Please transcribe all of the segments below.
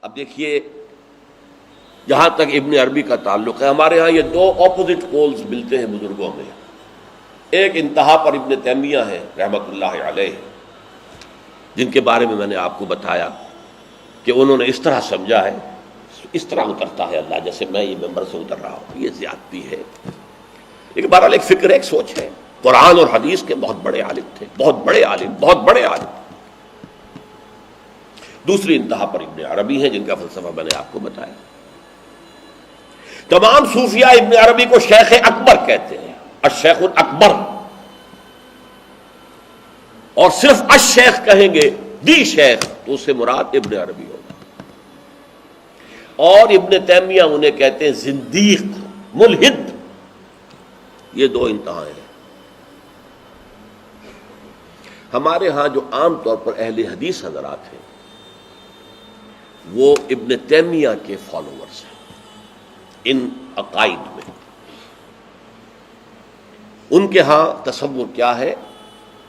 اب دیکھیے جہاں تک ابن عربی کا تعلق ہے، ہمارے ہاں یہ دو اپوزٹ پولز ملتے ہیں بزرگوں میں. ایک انتہا پر ابن تیمیہ ہے رحمۃ اللہ علیہ، جن کے بارے میں نے آپ کو بتایا کہ انہوں نے اس طرح سمجھا ہے، اس طرح اترتا ہے اللہ جیسے میں یہ ممبر سے اتر رہا ہوں، یہ زیادتی ہے. لیکن بہرحال ایک فکر ہے، ایک سوچ ہے. قرآن اور حدیث کے بہت بڑے عالم تھے، بہت بڑے عالم، بہت بڑے عالم. دوسری انتہا پر ابن عربی ہیں جن کا فلسفہ میں نے آپ کو بتایا. تمام صوفیاء ابن عربی کو شیخ اکبر کہتے ہیں، الشیخ الاکبر، اور صرف الشیخ کہیں گے، دی شیخ، تو اس سے مراد ابن عربی ہوگا. اور ابن تیمیہ انہیں کہتے ہیں زندیق، ملحد. یہ دو انتہائیں ہیں. ہمارے ہاں جو عام طور پر اہل حدیث حضرات ہیں وہ ابن تیمیہ کے فالوورز ہیں ان عقائد میں. ان کے ہاں تصور کیا ہے؟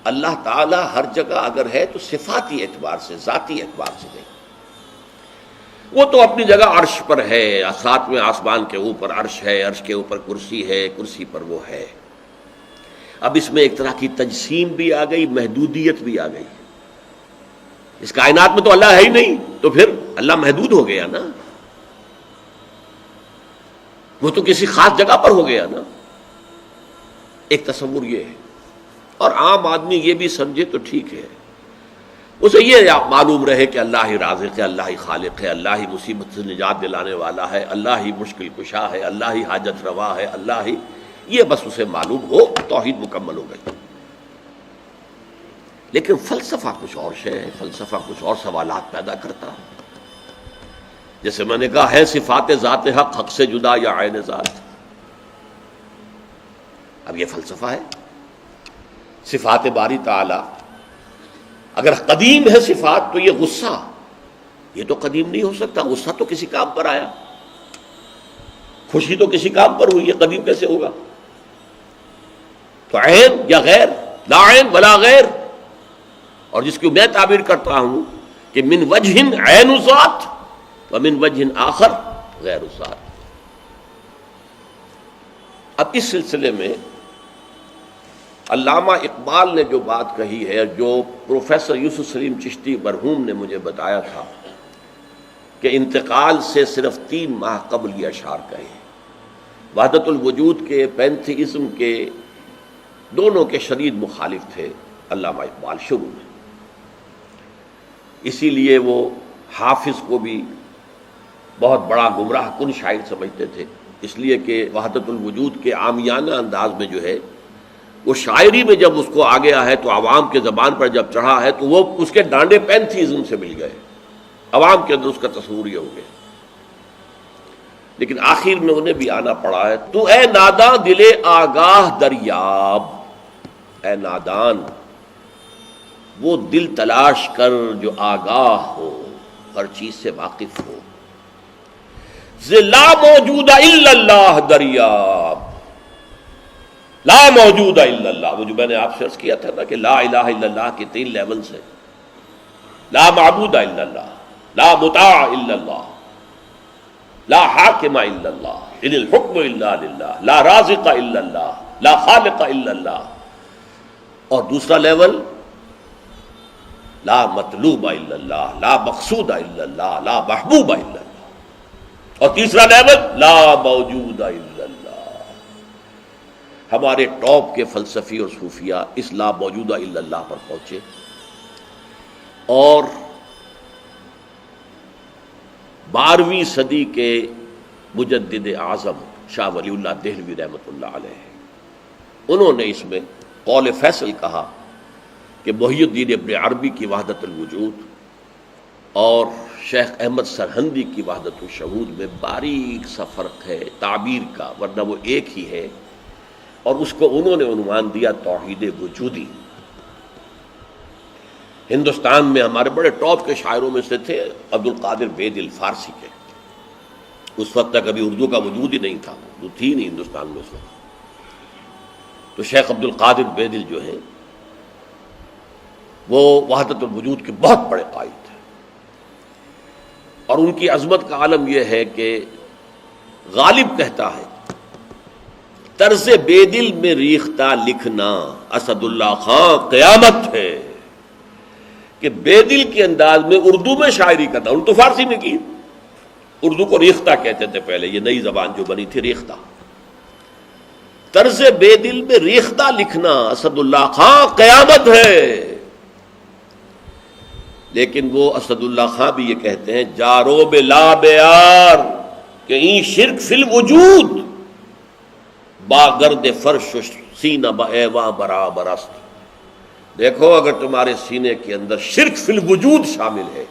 اللہ تعالی ہر جگہ اگر ہے تو صفاتی اعتبار سے، ذاتی اعتبار سے نہیں. وہ تو اپنی جگہ عرش پر ہے، ساتویں آسمان کے اوپر عرش ہے، عرش کے اوپر کرسی ہے، کرسی پر وہ ہے. اب اس میں ایک طرح کی تجسیم بھی آ گئی، محدودیت بھی آ گئی. اس کائنات میں تو اللہ ہے ہی نہیں، تو پھر اللہ محدود ہو گیا نا، وہ تو کسی خاص جگہ پر ہو گیا نا. ایک تصور یہ ہے. اور عام آدمی یہ بھی سمجھے تو ٹھیک ہے، اسے یہ معلوم رہے کہ اللہ ہی رازق ہے، اللہ ہی خالق ہے، اللہ ہی مصیبت سے نجات دلانے والا ہے، اللہ ہی مشکل کشا ہے، اللہ ہی حاجت روا ہے، اللہ ہی، یہ بس اسے معلوم ہو، توحید مکمل ہو گئی. لیکن فلسفہ کچھ اور شے ہے، فلسفہ کچھ اور سوالات پیدا کرتا ہے. جیسے میں نے کہا ہے صفات ذات حق حق سے جدا یا عین ذات. اب یہ فلسفہ ہے. صفات باری تعالی اگر قدیم ہے صفات تو یہ غصہ، یہ تو قدیم نہیں ہو سکتا. غصہ تو کسی کام پر آیا، خوشی تو کسی کام پر ہوئی، یہ قدیم کیسے ہوگا؟ تو عین یا غیر، لا عین ولا غیر. اور جس کو میں تعبیر کرتا ہوں کہ من وجہ عین ذات ومن وجہ آخر غیر ذات. اب اس سلسلے میں علامہ اقبال نے جو بات کہی ہے، جو پروفیسر یوسف سلیم چشتی مرحوم نے مجھے بتایا تھا کہ انتقال سے صرف 3 ماہ قبل یہ اشعار کہے. وحدت الوجود کے، پینتھیزم کے، دونوں کے شدید مخالف تھے علامہ اقبال شروع میں. اسی لیے وہ حافظ کو بھی بہت بڑا گمراہ کن شاعر سمجھتے تھے، اس لیے کہ وحدت الوجود کے عامیانہ انداز میں جو ہے وہ شاعری میں جب اس کو آ گیا ہے تو عوام کے زبان پر جب چڑھا ہے تو وہ اس کے ڈانڈے پینتھیزم سے مل گئے، عوام کے اندر اس کا تصور یہ ہو گیا. لیکن آخر میں انہیں بھی آنا پڑا ہے. تو اے ناداں دل آگاہ دریاب، اے نادان وہ دل تلاش کر جو آگاہ ہو، ہر چیز سے واقف ہو. لا موجود الا اللہ دریاب، لا موجود الا اللہ. وہ جو میں نے آپ سے عرض کیا تھا نا کہ لا الہ الا اللہ کے 3 لیولز ہیں. لا معبود الا اللہ، لا مطاع الا اللہ، لا حاکم الا اللہ، ان الحکم الا للہ، لا رازق الا اللہ، لا خالق الا اللہ. اور دوسرا لیول لا مطلوب الا اللہ، لا مقصود الا اللہ، لا محبوب الا اللہ. اور تیسرا لیول لا موجود الا اللہ. ہمارے ٹاپ کے فلسفی اور صوفیاء اس لا موجودہ الا اللہ پر پہنچے. اور 12ویں صدی کے مجدد اعظم شاہ ولی اللہ دہلوی رحمۃ اللہ علیہ، انہوں نے اس میں قول فیصل کہا کہ محی الدین ابن عربی کی وحدت الوجود اور شیخ احمد سرہندی کی وحدت الشہود میں باریک سا فرق ہے تعبیر کا، ورنہ وہ ایک ہی ہے. اور اس کو انہوں نے عنوان دیا توحید وجودی. ہندوستان میں ہمارے بڑے ٹاپ کے شاعروں میں سے تھے عبد القادر بید الفارسی کے. اس وقت تک ابھی اردو کا وجود ہی نہیں تھا، اردو تھی نہیں ہندوستان میں اس وقت. تو شیخ عبد القادر بیدل جو ہیں وہ وحدت الوجود کے بہت بڑے قائد تھے. اور ان کی عظمت کا عالم یہ ہے کہ غالب کہتا ہے طرز بے دل میں ریختہ لکھنا اسد اللہ خان قیامت ہے، کہ بے دل کے انداز میں اردو میں شاعری کرتا، اردو فارسی میں کی، اردو کو ریختہ کہتے تھے پہلے، یہ نئی زبان جو بنی تھی ریختہ، طرز بے دل میں ریختہ لکھنا اسد اللہ خان قیامت ہے۔ لیکن وہ اسد اللہ خان بھی یہ کہتے ہیں جارو بلا بیار کہ این شرک فی الوجود با گرد فرش سینہ با ایواں برابر است۔ دیکھو اگر تمہارے سینے کے اندر شرک فی الوجود شامل ہے،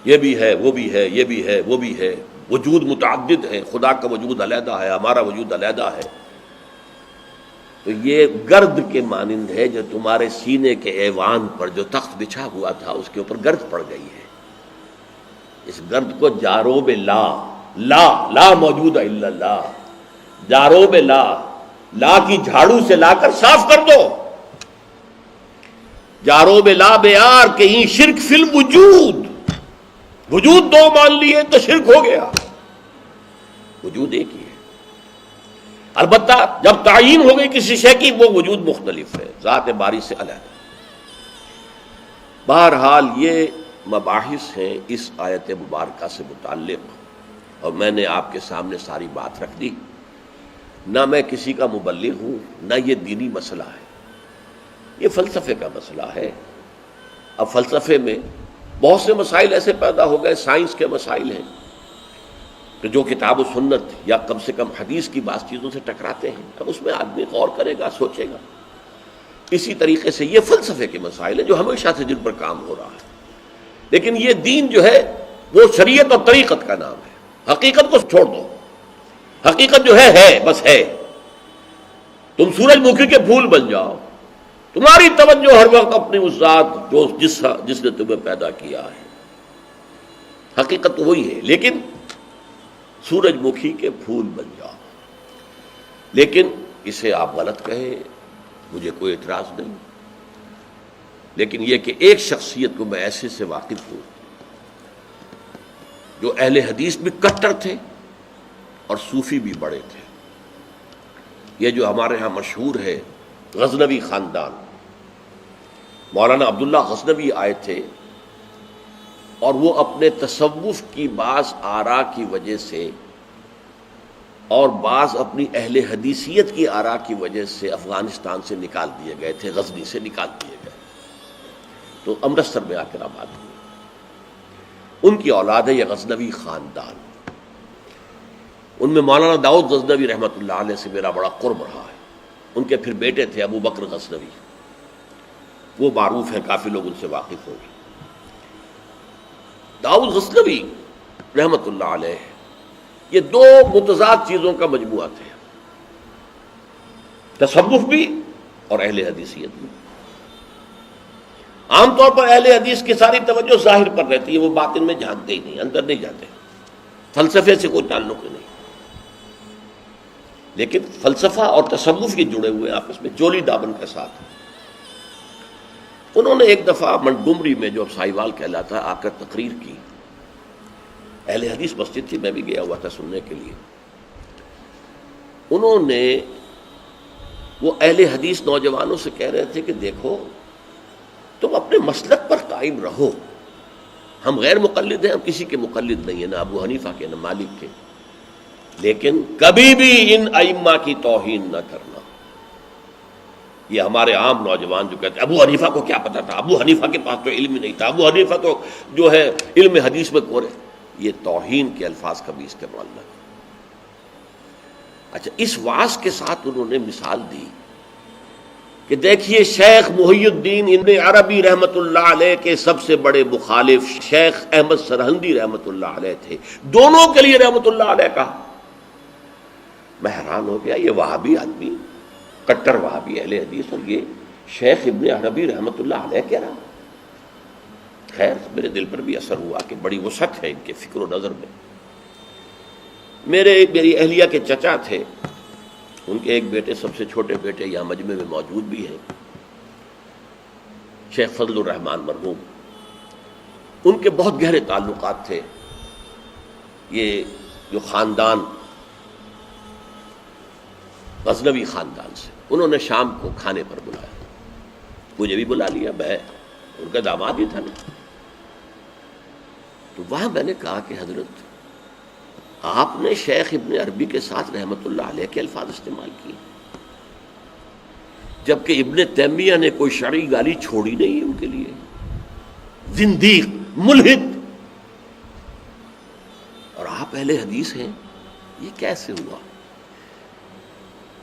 یہ بھی ہے وہ بھی ہے یہ بھی ہے وہ بھی ہے، وجود متعدد ہے، خدا کا وجود علیحدہ ہے، ہمارا وجود علیحدہ ہے، تو یہ گرد کے مانند ہے جو تمہارے سینے کے ایوان پر جو تخت بچھا ہوا تھا اس کے اوپر گرد پڑ گئی ہے۔ اس گرد کو جاروب لا، لا موجود ہے الا اللہ، جاروب لا کی جھاڑو سے لا کر صاف کر دو، جاروب لا بیار کہ یہ شرک فی الوجود، وجود دو مان لیے تو شرک ہو گیا، وجود ایک ہی ہے۔ البتہ جب تعین ہو گئی کسی شے کی وہ وجود مختلف ہے، ذات باری سے علیحدہ۔ بہرحال یہ مباحث ہیں اس آیت مبارکہ سے متعلق، اور میں نے آپ کے سامنے ساری بات رکھ دی۔ نہ میں کسی کا مبلغ ہوں، نہ یہ دینی مسئلہ ہے، یہ فلسفے کا مسئلہ ہے۔ اب فلسفے میں بہت سے مسائل ایسے پیدا ہو گئے، سائنس کے مسائل ہیں کہ جو کتاب و سنت یا کم سے کم حدیث کی بعض چیزوں سے ٹکراتے ہیں، اب اس میں آدمی غور کرے گا، سوچے گا۔ اسی طریقے سے یہ فلسفے کے مسائل ہیں جو ہمیشہ سے جن پر کام ہو رہا ہے، لیکن یہ دین جو ہے وہ شریعت اور طریقت کا نام ہے۔ حقیقت کو چھوڑ دو، حقیقت جو ہے بس ہے۔ تم سورج مکھی کے پھول بن جاؤ، تمہاری توجہ ہر وقت اپنی اس ذات جو جس نے تمہیں پیدا کیا ہے، حقیقت تو وہی ہے، لیکن سورج مکھی کے پھول بن جاؤ۔ لیکن اسے آپ غلط کہیں، مجھے کوئی اعتراض نہیں، لیکن یہ کہ ایک شخصیت کو میں ایسے سے واقف ہوں جو اہل حدیث بھی کٹر تھے اور صوفی بھی بڑے تھے۔ یہ جو ہمارے ہاں مشہور ہے غزنوی خاندان، مولانا عبداللہ غزنوی آئے تھے اور وہ اپنے تصوف کی بعض آراء کی وجہ سے اور بعض اپنی اہل حدیثیت کی آراء کی وجہ سے افغانستان سے نکال دیے گئے تھے، غزنی سے نکال دیے گئے، تو امرتسر میں آ کر آباد ہوئے۔ ان کی اولاد ہے یہ غزنوی خاندان۔ ان میں مولانا داؤد غزنوی رحمۃ اللہ علیہ سے میرا بڑا قرب رہا ہے۔ ان کے پھر بیٹے تھے ابو بکر غزنوی، وہ معروف ہیں، کافی لوگ ان سے واقف ہوں گے۔ داؤد غزنوی رحمۃ اللہ علیہ یہ دو متضاد چیزوں کا مجموعہ تھے، تصوف بھی اور اہل حدیثیت بھی۔ عام طور پر اہل حدیث کی ساری توجہ ظاہر پر رہتی ہے، وہ باطن میں جھانکتے ہی نہیں، اندر نہیں جاتے، فلسفے سے کوئی تعلق ہی نہیں۔ لیکن فلسفہ اور تصوف یہ جڑے ہوئے آپس میں چولی دامن کے ساتھ۔ انہوں نے ایک دفعہ منٹگمری میں جو اب سائیوال کہلاتا ہے آ کر تقریر کی، اہل حدیث مسجد تھی، میں بھی گیا ہوا تھا سننے کے لیے۔ انہوں نے وہ اہل حدیث نوجوانوں سے کہہ رہے تھے کہ دیکھو تم اپنے مسلک پر قائم رہو، ہم غیر مقلد ہیں، ہم کسی کے مقلد نہیں ہیں، نہ ابو حنیفہ کے نہ مالک کے، لیکن کبھی بھی ان ائمہ کی توہین نہ کرنا۔ یہ ہمارے عام نوجوان جو کہتے ہیں ابو حنیفہ کو کیا پتا تھا، ابو حنیفہ کے پاس تو علم ہی نہیں تھا، ابو حنیفہ تو جو ہے علم حدیث میں کورے، یہ توہین کے الفاظ کبھی استعمال نہ کریں۔ اچھا، اس واعظ کے ساتھ انہوں نے مثال دی کہ دیکھیے شیخ محی الدین ابن عربی رحمۃ اللہ علیہ کے سب سے بڑے مخالف شیخ احمد سرہندی رحمۃ اللہ علیہ تھے، دونوں کے لیے رحمۃ اللہ علیہ کہا۔ میں حیران ہو گیا، یہ وہابی آدمی، کٹر وہابی اہل حدیث، اور یہ شیخ ابن عربی رحمۃ اللہ علیہ کہہ رہا۔ خیر میرے دل پر بھی اثر ہوا کہ بڑی وسعت ہے ان کے فکر و نظر میں۔ میری اہلیہ کے چچا تھے، ان کے ایک بیٹے، سب سے چھوٹے بیٹے یہاں مجمع میں موجود بھی ہیں، شیخ فضل الرحمان مرحوم۔ ان کے بہت گہرے تعلقات تھے یہ جو خاندان غزنوی خاندان سے. انہوں نے شام کو کھانے پر بلایا، مجھے بھی بلا لیا، میں ان کا داماد ہی تھا نا. تو وہاں میں نے کہا کہ حضرت آپ نے شیخ ابن عربی کے ساتھ رحمت اللہ علیہ کے الفاظ استعمال کیے، جبکہ ابن تیمیہ نے کوئی شرعی گالی چھوڑی نہیں ان کے لیے. زندیق، ملحد، اور آپ اہل حدیث ہیں، یہ کیسے ہوا؟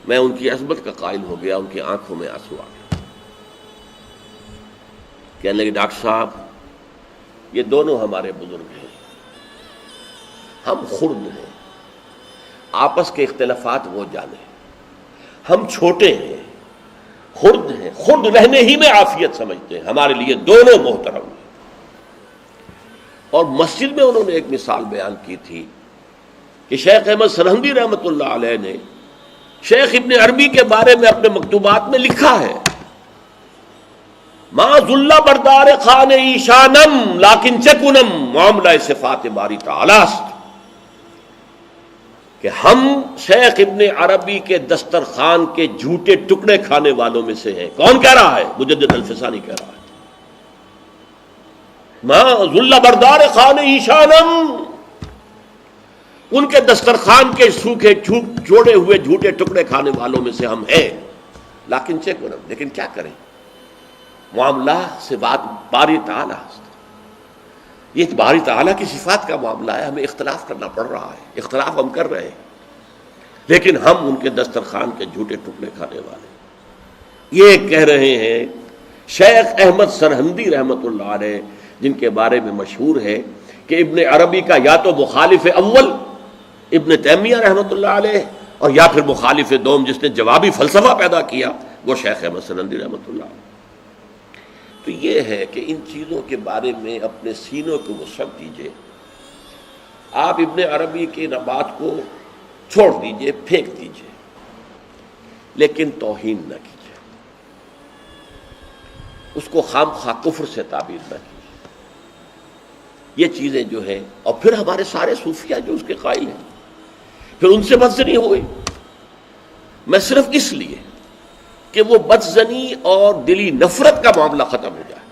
میں ان کی عظمت کا قائل ہو گیا، ان کی آنکھوں میں آنسو آ گیا. کہنے لگے ڈاکٹر صاحب یہ دونوں ہمارے بزرگ ہیں، ہم خرد ہیں، آپس کے اختلافات وہ جانے، ہم چھوٹے ہیں، خرد ہیں، خرد رہنے ہی میں عافیت سمجھتے ہیں، ہمارے لیے دونوں محترم ہیں. اور مسجد میں انہوں نے ایک مثال بیان کی تھی کہ شیخ احمد سرہندی رحمۃ اللہ علیہ نے شیخ ابن عربی کے بارے میں اپنے مکتوبات میں لکھا ہے، ما ذل بردار خان ایشانم لیکن چکنم معاملہ صفات باری تعالی است، کہ ہم شیخ ابن عربی کے دسترخوان کے جھوٹے ٹکڑے کھانے والوں میں سے ہیں. کون کہہ رہا ہے؟ مجدد الفسانی کہہ رہا ہے. ما ذل بردار خان ایشانم، ان کے دسترخوان کے سوکھے جوڑے ہوئے جھوٹے ٹکڑے کھانے والوں میں سے ہم ہیں. لیکن چکنم، لیکن کیا کریں، معاملہ سے بات باری تعالی است. یہ باری تعالیٰ کی صفات کا معاملہ ہے، ہمیں اختلاف کرنا پڑ رہا ہے، اختلاف ہم کر رہے ہیں، لیکن ہم ان کے دسترخوان کے جھوٹے ٹکڑے کھانے والے. یہ کہہ رہے ہیں شیخ احمد سرہندی رحمۃ اللہ علیہ، جن کے بارے میں مشہور ہے کہ ابن عربی کا یا تو مخالف اول ابن تیمیہ رحمۃ اللہ علیہ، اور یا پھر مخالف دوم جس نے جوابی فلسفہ پیدا کیا وہ شیخ احمد سرہندی رحمۃ اللہ علیہ. تو یہ ہے کہ ان چیزوں کے بارے میں اپنے سینوں کو وسعت دیجیے. آپ ابن عربی کی بات کو چھوڑ دیجیے، پھینک دیجیے، لیکن توہین نہ کیجیے، اس کو خام خواہ کفر سے تعبیر نہ کیجیے. یہ چیزیں جو ہیں، اور پھر ہمارے سارے صوفیہ جو اس کے قائل ہیں، پھر ان سے بدزنی ہو گئی. میں صرف اس لیے کہ وہ بدزنی اور دلی نفرت کا معاملہ ختم ہو جائے،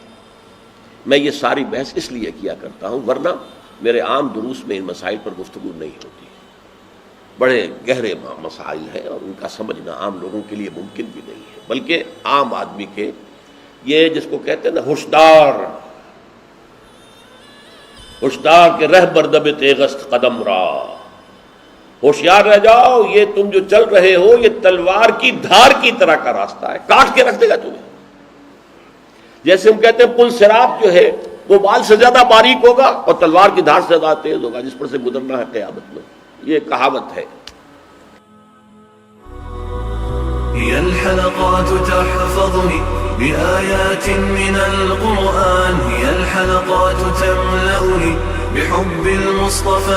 میں یہ ساری بحث اس لیے کیا کرتا ہوں، ورنہ میرے عام دروس میں ان مسائل پر گفتگو نہیں ہوتی. بڑے گہرے مسائل ہیں اور ان کا سمجھنا عام لوگوں کے لیے ممکن بھی نہیں ہے، بلکہ عام آدمی کے، یہ جس کو کہتے ہیں نا ہوشدار کے رہ بردب تیغست قدم را، ہوشیار رہ جاؤ، یہ تم جو چل رہے ہو یہ تلوار کی دھار کی طرح کا راستہ ہے، کاٹ کے رکھ دے گا تمہیں. جیسے ہم کہتے ہیں پل صراط جو ہے وہ بال سے زیادہ باریک ہوگا اور تلوار کی دھار سے زیادہ تیز ہوگا، جس پر سے گزرنا ہے قیامت میں. یہ کہاوت ہے. هي الحلقات تحفظني بآيات من القرآن، هي الحلقات تملأني بحب المصطفى.